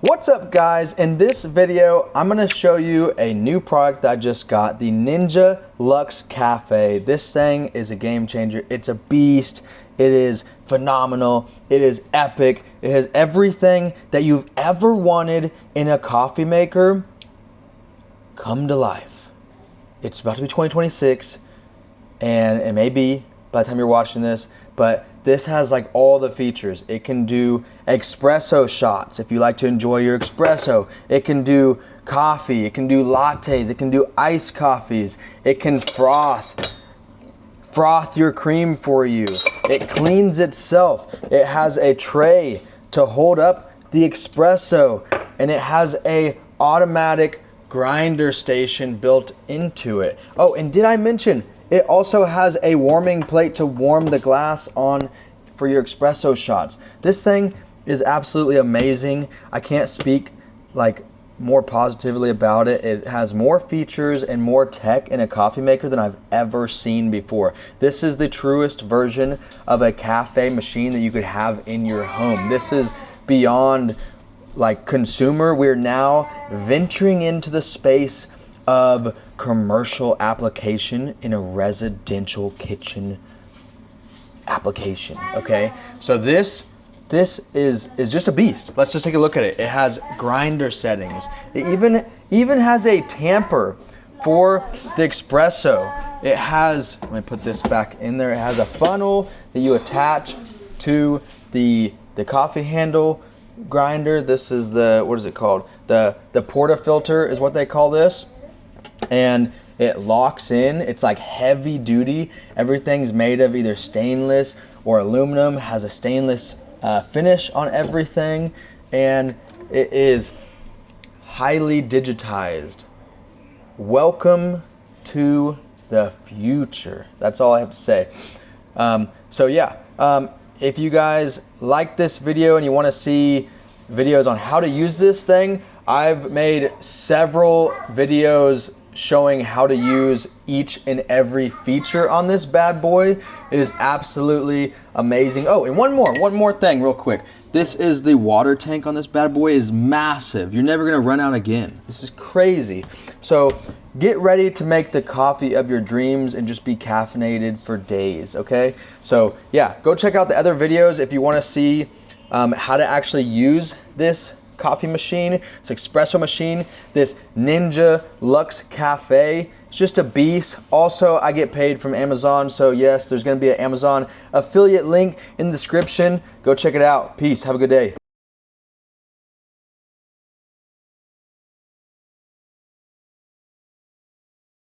What's up guys? In this video, I'm gonna show you a new product that I just got, the Ninja Luxe Café. This thing is a game changer. It's a beast. It is phenomenal. It is epic. It has everything that you've ever wanted in a coffee maker come to life. It's about to be 2026, and it may be by the time you're watching this, but this has like all the features. It can do espresso shots if you like to enjoy your espresso. It can do coffee, it can do lattes, it can do iced coffees. It can froth your cream for you. It cleans itself. It has a tray to hold up the espresso, and it has a automatic grinder station built into it. Oh, and did I mention it also has a warming plate to warm the glass on for your espresso shots. This thing is absolutely amazing. I can't speak like more positively about it. It has more features and more tech in a coffee maker than I've ever seen before. This is the truest version of a cafe machine that you could have in your home. This is beyond like consumer. We're now venturing into the space of commercial application in a residential kitchen application. Okay, so this is just a beast. Let's just take a look at it. It has grinder settings. It even has a tamper for the espresso. It has, let me put this back in there. It has a funnel that you attach to the coffee handle grinder. This is the, what is it called? The portafilter is what they call this. And it locks in. It's like heavy duty. Everything's made of either stainless or aluminum, has a stainless finish on everything, and it is highly digitized. Welcome to the future. That's all I have to say. So yeah, if you guys like this video and you want to see videos on how to use this thing, I've made several videos showing how to use each and every feature on this bad boy. It is absolutely amazing. Oh, and one more thing real quick. This is the water tank on this bad boy. It is massive. You're never gonna run out again. This is crazy. So get ready to make the coffee of your dreams and just be caffeinated for days, okay? So yeah, go check out the other videos if you wanna see how to actually use this coffee machine, this espresso machine, this Ninja Luxe Café. It's just a beast. Also, I get paid from Amazon, so yes, there's gonna be an Amazon affiliate link in the description. Go check it out. Peace, have a good day.